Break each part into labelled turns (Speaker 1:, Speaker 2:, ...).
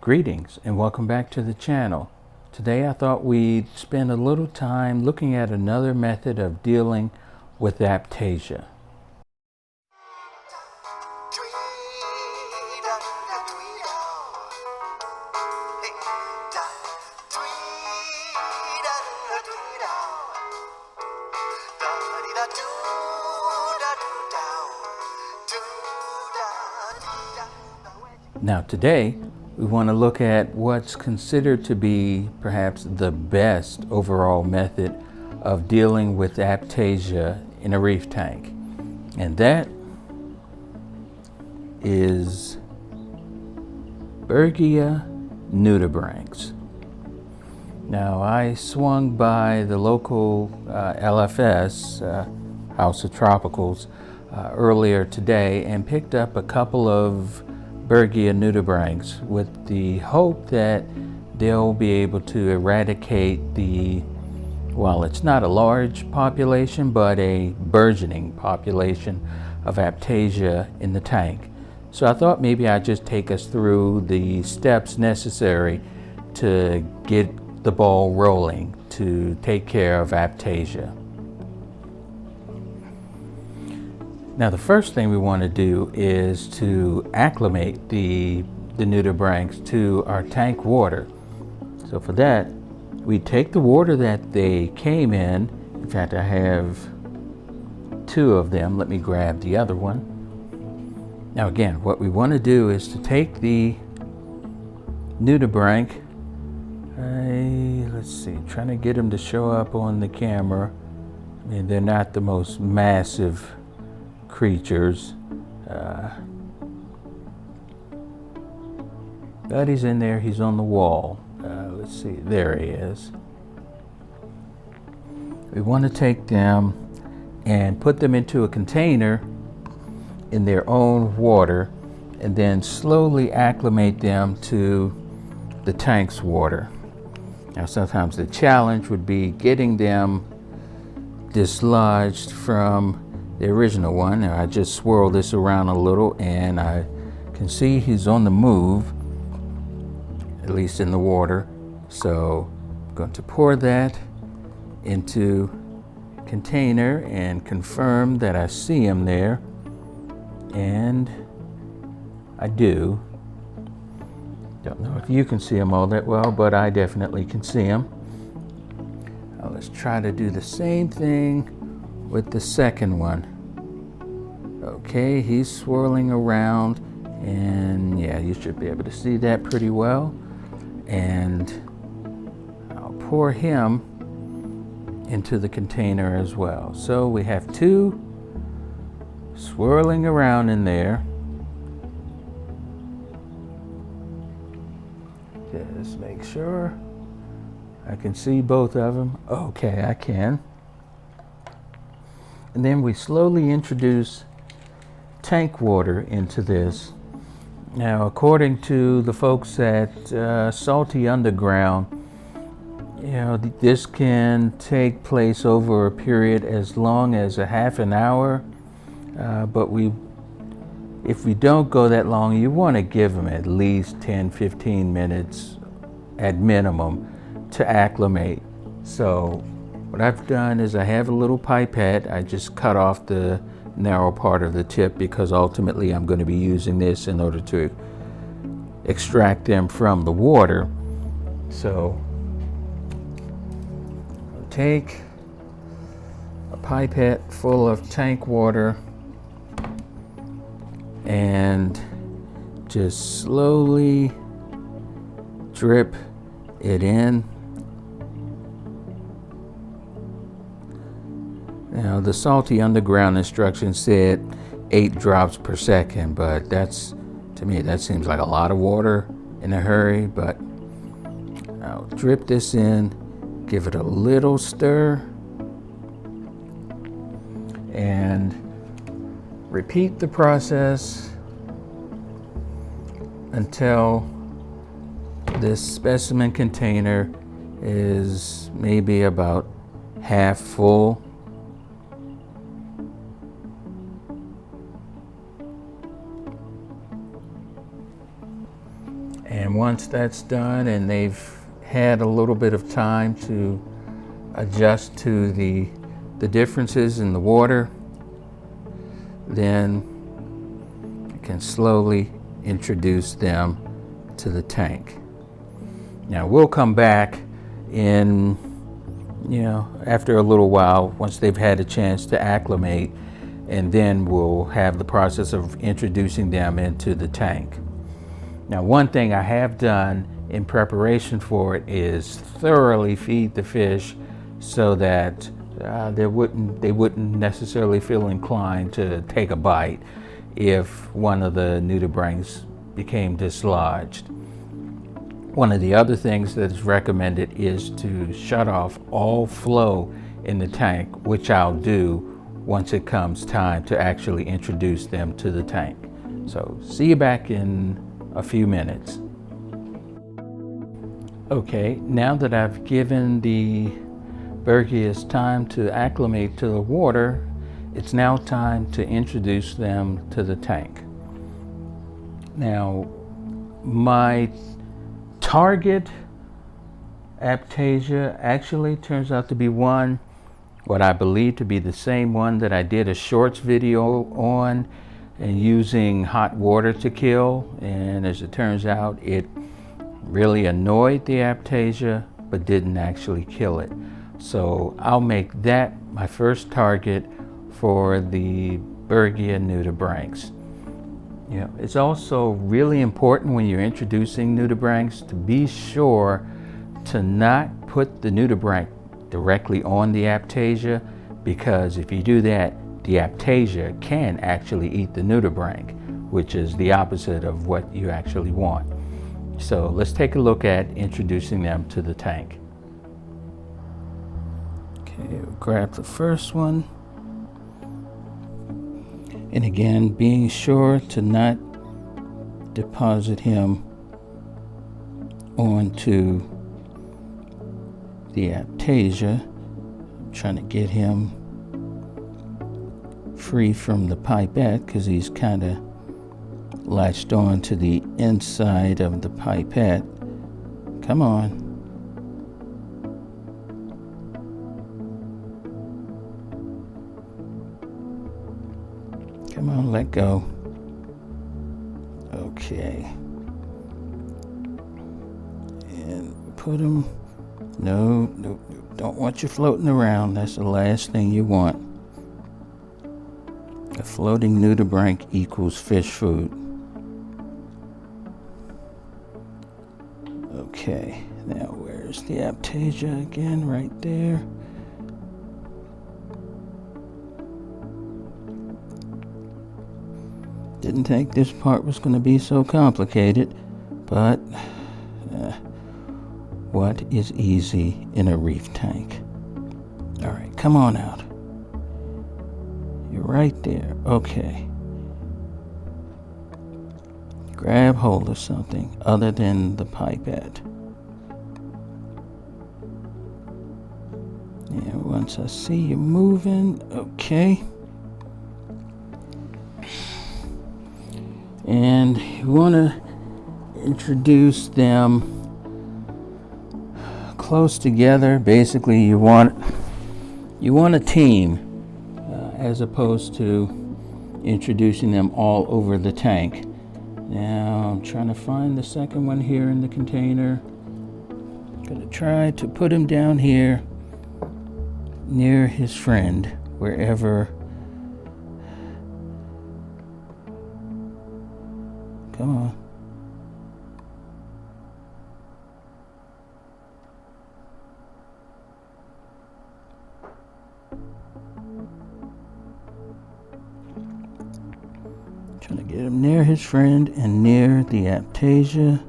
Speaker 1: Greetings and welcome back to the channel. Today I thought we'd spend a little time looking at another method of dealing with Aiptasia. Now today we want to look at what's considered to be perhaps the best overall method of dealing with Aiptasia in a reef tank, and that is BERGHIA nudibranchs. Now I swung by the local LFS, House of Tropicals, earlier today and picked up a couple of BERGHIA nudibranchs with the hope that they'll be able to eradicate the, well, it's not a large population, but a burgeoning population of Aiptasia in the tank. So I thought maybe I'd just take us through the steps necessary to get the ball rolling to take care of Aiptasia. Now the first thing we want to do is to acclimate the nudibranchs to our tank water. So for that, we take the water that they came in. In fact, I have two of them. Let me grab the other one. Now again, what we want to do is to take the nudibranch. Let's see, trying to get them to show up on the camera. I mean, they're not the most massive creatures. But he's in there, he's on the wall. Let's see, there he is. We want to take them and put them into a container in their own water and then slowly acclimate them to the tank's water. Now sometimes the challenge would be getting them dislodged from the original one. Now I just swirl this around a little and I can see he's on the move, at least in the water. So I'm going to pour that into a container and confirm that I see him there. And I do. Don't know if you can see him all that well, but I definitely can see him. Now let's try to do the same thing with the second one. Okay, he's swirling around, and yeah, you should be able to see that pretty well. And I'll pour him into the container as well. So we have two swirling around in there. Just make sure I can see both of them. Okay, I can. And then we slowly introduce tank water into this. Now, according to the folks at Salty Underground, you know, this can take place over a period as long as a half an hour. But if we don't go that long, you want to give them at least 10-15 minutes at minimum to acclimate. So what I've done is I have a little pipette. I just cut off the narrow part of the tip because ultimately I'm going to be using this in order to extract them from the water. So I'll take a pipette full of tank water and just slowly drip it in. Now the Salty Underground instructions said 8 drops per second, but that's, to me, that seems like a lot of water in a hurry. But I'll drip this in, give it a little stir, and repeat the process until this specimen container is maybe about half full. And once that's done and they've had a little bit of time to adjust to the differences in the water, then you can slowly introduce them to the tank. Now we'll come back in, after a little while, once they've had a chance to acclimate, and then we'll have the process of introducing them into the tank. Now, one thing I have done in preparation for it is thoroughly feed the fish so that they wouldn't necessarily feel inclined to take a bite if one of the nudibranchs became dislodged. One of the other things that is recommended is to shut off all flow in the tank, which I'll do once it comes time to actually introduce them to the tank. So see you back in a few minutes. Okay, now that I've given the BERGHIAs time to acclimate to the water, it's now time to introduce them to the tank. Now, my target Aiptasia actually turns out to be what I believe to be the same one that I did a shorts video on, and using hot water to kill. And as it turns out, it really annoyed the Aiptasia but didn't actually kill it. So I'll make that my first target for the BERGHIA nudibranchs. It's also really important when you're introducing nudibranchs to be sure to not put the nudibranch directly on the Aiptasia, because if you do that, the Aiptasia can actually eat the nudibranch, which is the opposite of what you actually want. So let's take a look at introducing them to the tank. Okay, we'll grab the first one. And again, being sure to not deposit him onto the Aiptasia. I'm trying to get him free from the pipette because he's kind of latched on to the inside of the pipette. Come on. Come on, let go. Okay. And put him. No, don't want you floating around. That's the last thing you want. A floating nudibranch equals fish food. Okay, now where's the Aiptasia again? Right there. Didn't think this part was going to be so complicated, but what is easy in a reef tank? All right, come on out. You're right there. Okay. Grab hold of something other than the pipette. And once I see you moving, okay. And you want to introduce them close together. Basically, you want a team as opposed to introducing them all over the tank. Now I'm trying to find the second one here in the container. Gonna try to put him down here near his friend, wherever. Come on. Trying to get him near his friend and near the Aiptasia,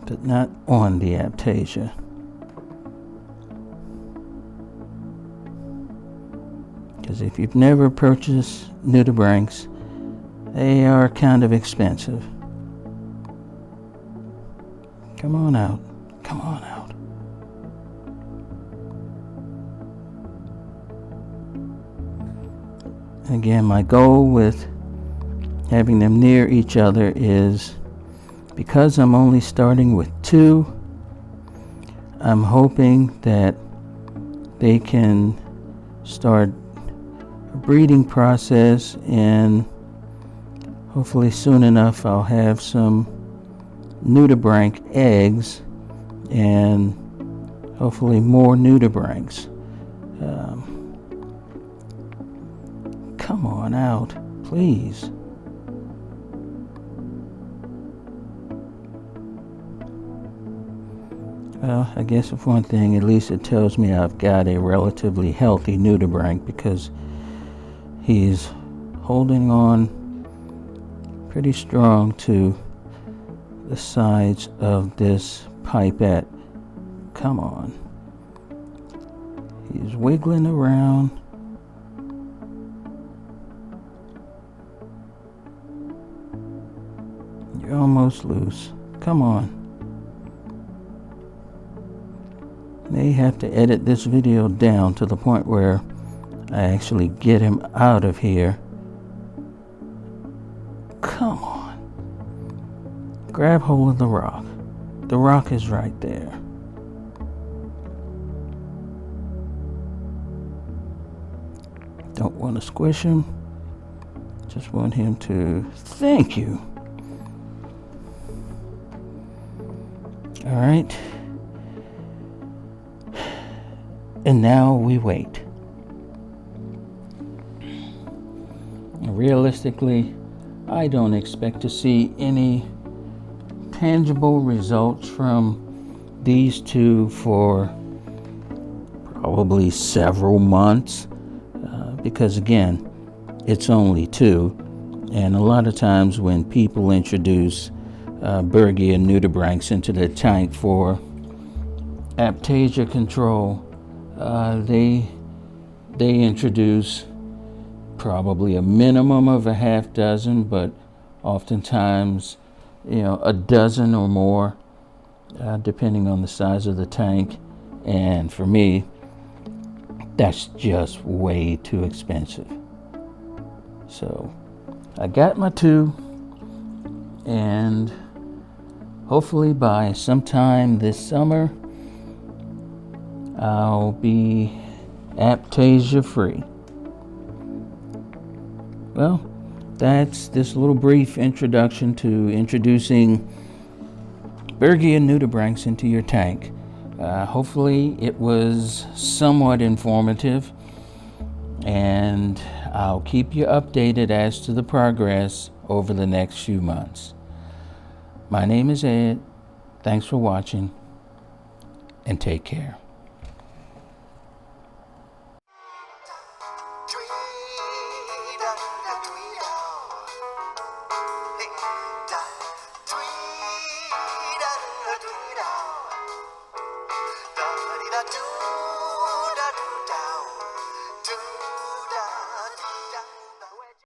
Speaker 1: but not on the Aiptasia. Because if you've never purchased nudibranchs, they are kind of expensive. Come on out. Come on out. Again, my goal with having them near each other is because I'm only starting with 2. I'm hoping that they can start a breeding process, and hopefully soon enough I'll have some nudibranch eggs and hopefully more nudibranchs. Come on out, please. Well, I guess if one thing, at least it tells me I've got a relatively healthy nudibranch, because he's holding on pretty strong to the sides of this pipette. Come on. He's wiggling around. You're almost loose. Come on. May have to edit this video down to the point where I actually get him out of here. Come on. Grab hold of the rock. The rock is right there. Don't want to squish him. Just want him to... Thank you. All right. And now we wait. Realistically, I don't expect to see any tangible results from these 2 for probably several months, because again, it's only 2, and a lot of times when people introduce BERGHIA nudibranchs into the tank for Aiptasia control, they introduce probably a minimum of a half dozen, but oftentimes, a dozen or more, depending on the size of the tank. And for me, that's just way too expensive. So I got my 2, and hopefully by sometime this summer, I'll be Aiptasia free. Well, that's this little brief introduction to introducing BERGHIA nudibranchs into your tank. Hopefully it was somewhat informative, and I'll keep you updated as to the progress over the next few months. My name is Ed. Thanks for watching, and take care.
Speaker 2: Do